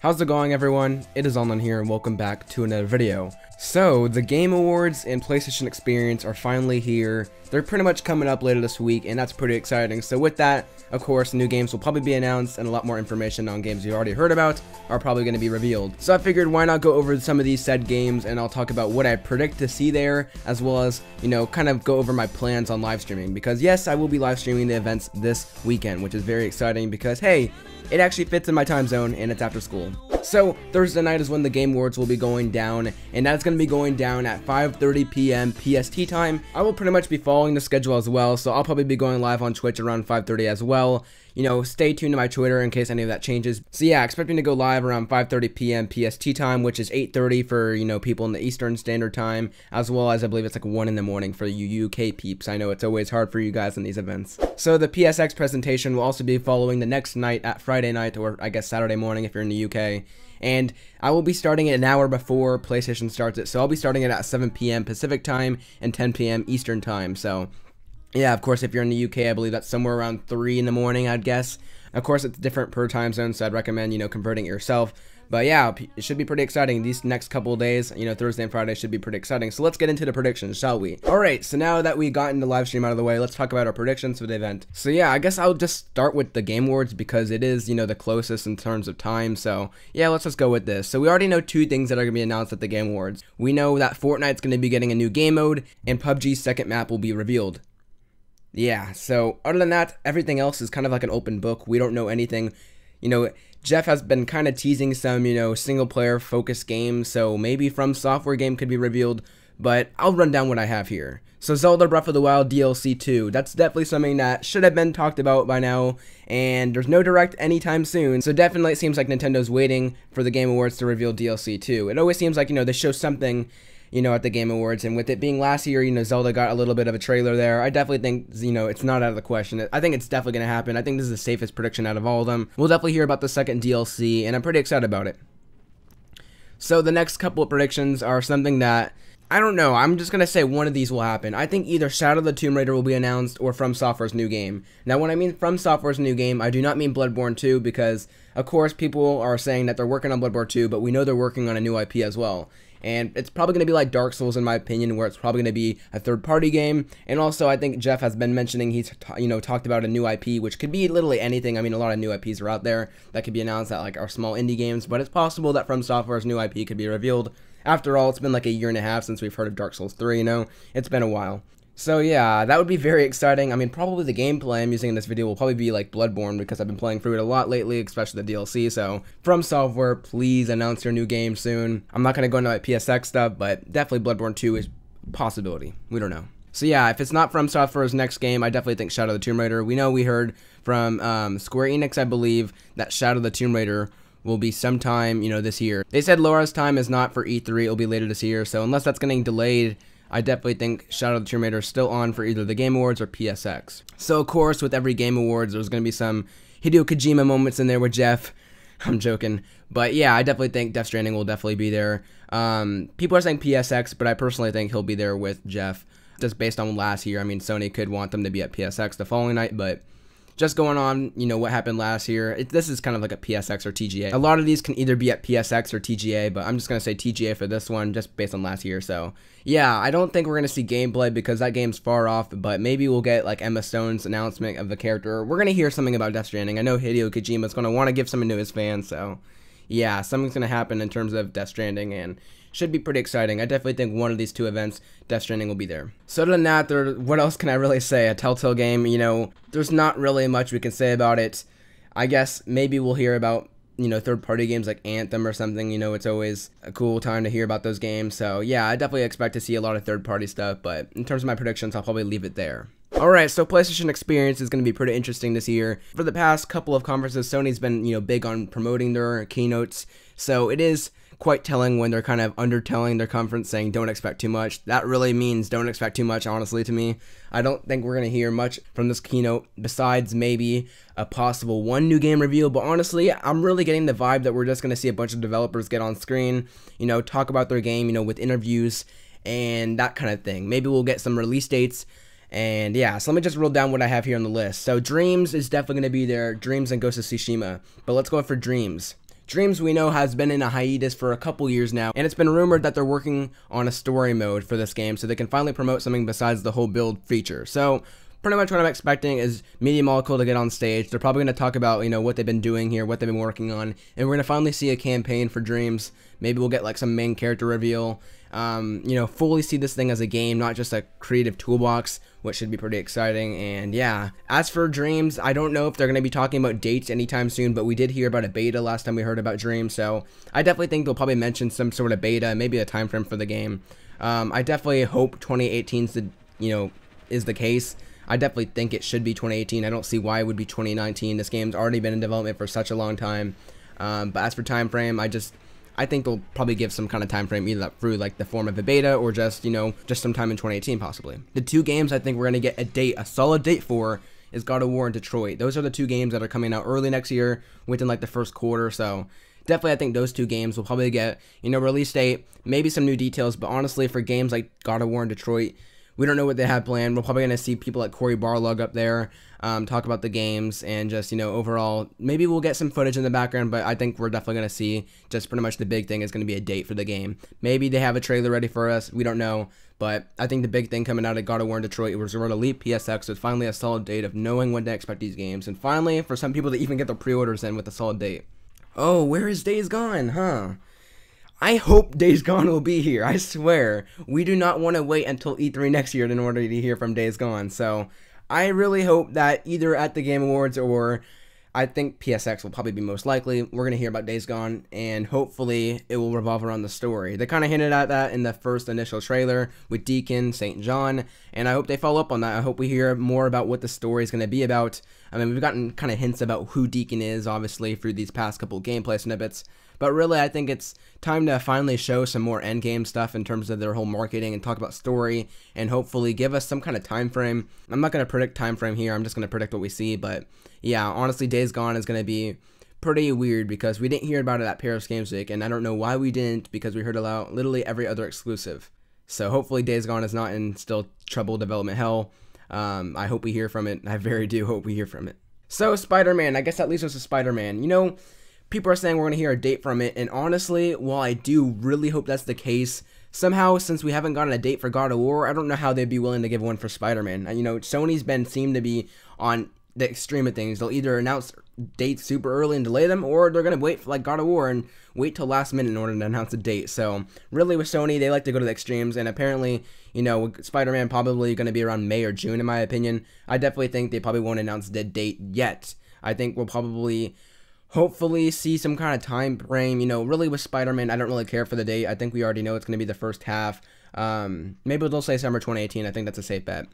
How's it going, everyone? It is Online here and welcome back to another video. So, the Game Awards and PlayStation Experience are finally here. They're pretty much coming up later this week, and that's pretty exciting. So with that, of course, new games will probably be announced, and a lot more information on games you already heard about are probably going to be revealed. So I figured why not go over some of these said games, and I'll talk about what I predict to see there, as well as, kind of go over my plans on live streaming. Because yes, I will be live streaming the events this weekend, which is very exciting because, hey, it actually fits in my time zone, and it's after school. So, Thursday night is when the Game Awards will be going down, and that's going to be going down at 5:30 p.m. PST time. I will pretty much be following the schedule as well, so I'll probably be going live on Twitch around 5:30 as well. Stay tuned to my Twitter in case any of that changes. So yeah, expecting to go live around 5:30 p.m. PST time, which is 8:30 for, people in the Eastern Standard Time, as well as I believe it's like 1 in the morning for you UK peeps. I know it's always hard for you guys in these events. So the PSX presentation will also be following the next night at Friday night, or I guess Saturday morning if you're in the UK. And I will be starting it an hour before PlayStation starts it, so I'll be starting it at 7 p.m. Pacific time and 10 p.m. Eastern time. So yeah, of course, if you're in the UK, I believe that's somewhere around 3 in the morning, I'd guess. Of course, it's different per time zone, so I'd recommend, converting it yourself. But yeah, it should be pretty exciting. These next couple of days, Thursday and Friday should be pretty exciting. So let's get into the predictions, shall we? Alright, so now that we gotten the live stream out of the way, let's talk about our predictions for the event. So yeah, I guess I'll just start with the Game Awards because it is, the closest in terms of time. So yeah, let's just go with this. So we already know 2 things that are going to be announced at the Game Awards. We know that Fortnite's going to be getting a new game mode, and PUBG's second map will be revealed. Yeah, so other than that, everything else is kind of like an open book. We don't know anything. Jeff has been kind of teasing some, single player focused games, so maybe From Software game could be revealed, but I'll run down what I have here. So Zelda Breath of the Wild DLC 2, that's definitely something that should have been talked about by now, and there's no Direct anytime soon, so definitely it seems like Nintendo's waiting for the Game Awards to reveal DLC 2. It always seems like, they show something at the Game Awards, and with it being last year, Zelda got a little bit of a trailer there. I definitely think, it's not out of the question. I think it's definitely going to happen. I think this is the safest prediction out of all of them. We'll definitely hear about the second DLC, and I'm pretty excited about it. So the next couple of predictions are something that, I don't know, I'm just going to say one of these will happen. I think either Shadow of the Tomb Raider will be announced or From Software's new game. Now, when I mean From Software's new game, I do not mean Bloodborne 2 because, of course, people are saying that they're working on Bloodborne 2, but we know they're working on a new IP as well. And it's probably going to be like Dark Souls in my opinion, where it's probably going to be a third-party game. And also, I think Jeff has been mentioning he's, talked about a new IP, which could be literally anything. I mean, a lot of new IPs are out there that could be announced that like are small indie games, but it's possible that From Software's new IP could be revealed. After all, it's been like a year and a half since we've heard of Dark Souls 3, It's been a while. So yeah, that would be very exciting. I mean, probably the gameplay I'm using in this video will probably be like Bloodborne because I've been playing through it a lot lately, especially the DLC. So From Software, please announce your new game soon. I'm not going to go into my PSX stuff, but definitely Bloodborne 2 is a possibility. We don't know. So yeah, if it's not From Software's next game, I definitely think Shadow of the Tomb Raider. We know we heard from Square Enix, I believe, that Shadow of the Tomb Raider will be sometime, this year. They said Laura's time is not for E3, it'll be later this year. So unless that's getting delayed, I definitely think Shadow of the Tomb Raider is still on for either the Game Awards or PSX. So, of course, with every Game Awards, there's going to be some Hideo Kojima moments in there with Jeff. I'm joking. But, yeah, I definitely think Death Stranding will definitely be there. People are saying PSX, but I personally think he'll be there with Jeff. Just based on last year. I mean, Sony could want them to be at PSX the following night, but just going on, what happened last year, this is kind of like a PSX or TGA. A lot of these can either be at PSX or TGA, but I'm just going to say TGA for this one, just based on last year. So, yeah, I don't think we're going to see gameplay because that game's far off, but maybe we'll get, like, Emma Stone's announcement of the character. We're going to hear something about Death Stranding. I know Hideo Kojima's going to want to give something to his fans, so, yeah, something's going to happen in terms of Death Stranding, and should be pretty exciting. I definitely think one of these 2 events, Death Stranding, will be there. So other than that, what else can I really say? A Telltale game, there's not really much we can say about it. I guess maybe we'll hear about, third-party games like Anthem or something. It's always a cool time to hear about those games. So yeah, I definitely expect to see a lot of third-party stuff, but in terms of my predictions, I'll probably leave it there. Alright, so PlayStation Experience is going to be pretty interesting this year. For the past couple of conferences, Sony's been, big on promoting their keynotes, so it is quite telling when they're kind of undertelling their conference, saying don't expect too much. That really means don't expect too much, honestly, to me. I don't think we're going to hear much from this keynote, besides maybe a possible one new game reveal, but honestly, I'm really getting the vibe that we're just going to see a bunch of developers get on screen, talk about their game, with interviews and that kind of thing. Maybe we'll get some release dates. And yeah, so let me just roll down what I have here on the list. So Dreams is definitely going to be there. Dreams and Ghost of Tsushima. But let's go for Dreams. Dreams, we know, has been in a hiatus for a couple years now, and it's been rumored that they're working on a story mode for this game so they can finally promote something besides the whole build feature. So pretty much what I'm expecting is Media Molecule to get on stage. They're probably going to talk about, what they've been doing here, what they've been working on, and we're going to finally see a campaign for Dreams. Maybe we'll get like some main character reveal, fully see this thing as a game, not just a creative toolbox, which should be pretty exciting. And yeah, as for Dreams, I don't know if they're going to be talking about dates anytime soon, but we did hear about a beta last time we heard about Dreams, so I definitely think they'll probably mention some sort of beta, maybe a time frame for the game. I definitely hope 2018 is the case. I definitely think it should be 2018. I don't see why it would be 2019. This game's already been in development for such a long time. But as for time frame, I think they'll probably give some kind of time frame, either through like the form of a beta or just sometime in 2018 possibly. The two games I think we're gonna get a solid date for is God of War and Detroit. Those are the two games that are coming out early next year, within like the first quarter. So definitely I think those two games will probably get release date, maybe some new details. But honestly, for games like God of War and Detroit, we don't know what they have planned. We're probably going to see people like Cory Barlog up there talk about the games and just, overall, maybe we'll get some footage in the background, but I think we're definitely going to see just pretty much the big thing is going to be a date for the game. Maybe they have a trailer ready for us. We don't know, but I think the big thing coming out of God of War and Detroit was we're going to leap PSX with finally a solid date of knowing when to expect these games. And finally, for some people to even get their pre-orders in with a solid date. Oh, where is Days Gone, huh? I hope Days Gone will be here. I swear. We do not want to wait until E3 next year in order to hear from Days Gone. So I really hope that either at the Game Awards or I think PSX will probably be most likely, we're going to hear about Days Gone, and hopefully it will revolve around the story. They kind of hinted at that in the first initial trailer with Deacon, St. John, and I hope they follow up on that. I hope we hear more about what the story is going to be about. I mean, we've gotten kind of hints about who Deacon is, obviously, through these past couple gameplay snippets. But really, I think it's time to finally show some more endgame stuff in terms of their whole marketing and talk about story and hopefully give us some kind of time frame. I'm not going to predict time frame here. I'm just going to predict what we see. But yeah, honestly, Days Gone is going to be pretty weird because we didn't hear about it at Paris Games Week, and I don't know why we didn't, because we heard about literally every other exclusive. So hopefully Days Gone is not in still trouble development hell. I hope we hear from it. I very do hope we hear from it. So Spider-Man, I guess that leaves us with Spider-Man. People are saying we're going to hear a date from it, and honestly, while I do really hope that's the case, somehow, since we haven't gotten a date for God of War, I don't know how they'd be willing to give one for Spider-Man. Sony's seemed to be on the extreme of things. They'll either announce dates super early and delay them, or they're going to wait for like God of War and wait till last minute in order to announce a date. So really with Sony, they like to go to the extremes, and apparently, with Spider-Man probably going to be around May or June in my opinion. I definitely think they probably won't announce the date yet. I think we'll probably hopefully see some kind of time frame. Really with Spider-Man, I don't really care for the date. I think we already know it's going to be the first half. Maybe they'll say summer 2018. I think that's a safe bet.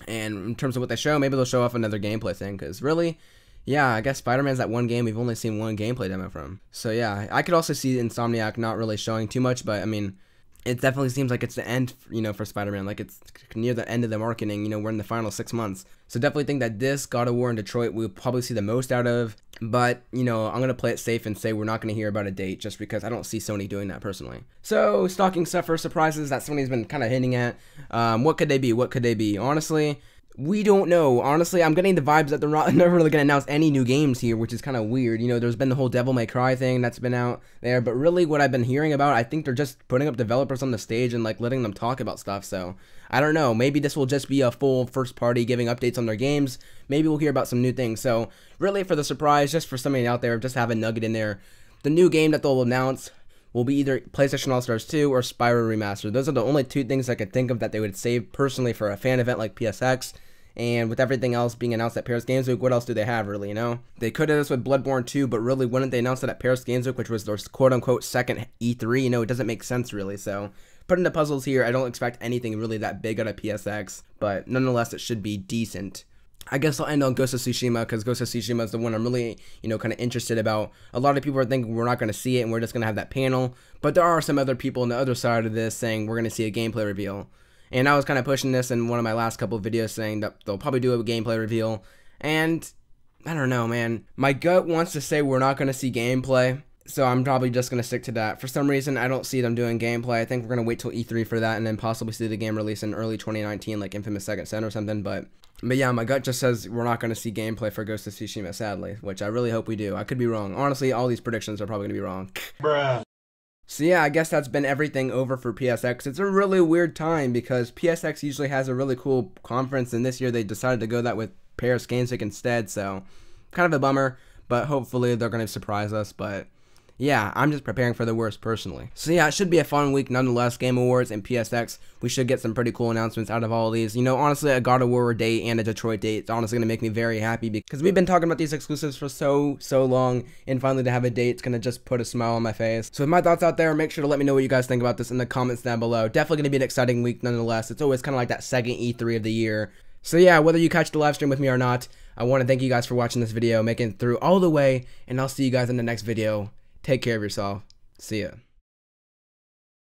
And in terms of what they show, maybe they'll show off another gameplay thing, because really, yeah, I guess Spider-Man's that one game we've only seen one gameplay demo from. So yeah, I could also see Insomniac not really showing too much, but I mean, it definitely seems like it's the end, for Spider-Man. Like, it's near the end of the marketing. We're in the final 6 months. So definitely think that this God of War in Detroit we'll probably see the most out of. But, I'm going to play it safe and say we're not going to hear about a date, just because I don't see Sony doing that personally. So, stocking stuff for surprises that Sony's been kind of hinting at. What could they be? What could they be? Honestly, we don't know. Honestly, I'm getting the vibes that they're not really going to announce any new games here, which is kind of weird. There's been the whole Devil May Cry thing that's been out there, but really what I've been hearing about, I think they're just putting up developers on the stage and like letting them talk about stuff. So I don't know. Maybe this will just be a full first party giving updates on their games. Maybe we'll hear about some new things. So really for the surprise, just for somebody out there, just have a nugget in there. The new game that they'll announce will be either PlayStation All-Stars 2 or Spyro Remastered. Those are the only two things I could think of that they would save personally for a fan event like PSX. And with everything else being announced at Paris Games Week, what else do they have, really, They could have this with Bloodborne 2, but really, wouldn't they announce it at Paris Games Week, which was their quote-unquote second E3? It doesn't make sense, really. So, putting the puzzles here, I don't expect anything really that big out of PSX, but nonetheless, it should be decent. I guess I'll end on Ghost of Tsushima, because Ghost of Tsushima is the one I'm really, kind of interested about. A lot of people are thinking we're not going to see it, and we're just going to have that panel, but there are some other people on the other side of this saying we're going to see a gameplay reveal. And I was kind of pushing this in one of my last couple of videos, saying that they'll probably do a gameplay reveal. And I don't know, man. My gut wants to say we're not going to see gameplay, so I'm probably just going to stick to that. For some reason, I don't see them doing gameplay. I think we're going to wait till E3 for that and then possibly see the game release in early 2019, like Infamous Second Son or something. But But yeah, my gut just says we're not going to see gameplay for Ghost of Tsushima, sadly, which I really hope we do. I could be wrong. Honestly, all these predictions are probably going to be wrong. Bruh. So yeah, I guess that's been everything over for PSX. It's a really weird time because PSX usually has a really cool conference, and this year they decided to go that with Paris Games Week instead, so kind of a bummer, but hopefully they're going to surprise us. But yeah, I'm just preparing for the worst personally. So yeah, it should be a fun week nonetheless. Game Awards and PSX, we should get some pretty cool announcements out of all of these. You know, honestly, a God of War date and a Detroit date, it's honestly going to make me very happy because we've been talking about these exclusives for so long, and finally to have a date, it's going to just put a smile on my face. So with my thoughts out there, make sure to let me know what you guys think about this in the comments down below. Definitely going to be an exciting week nonetheless. It's always kind of like that second E3 of the year. So yeah, whether you catch the live stream with me or not, I want to thank you guys for watching this video, making it through all the way, and I'll see you guys in the next video. Take care of yourself. See ya.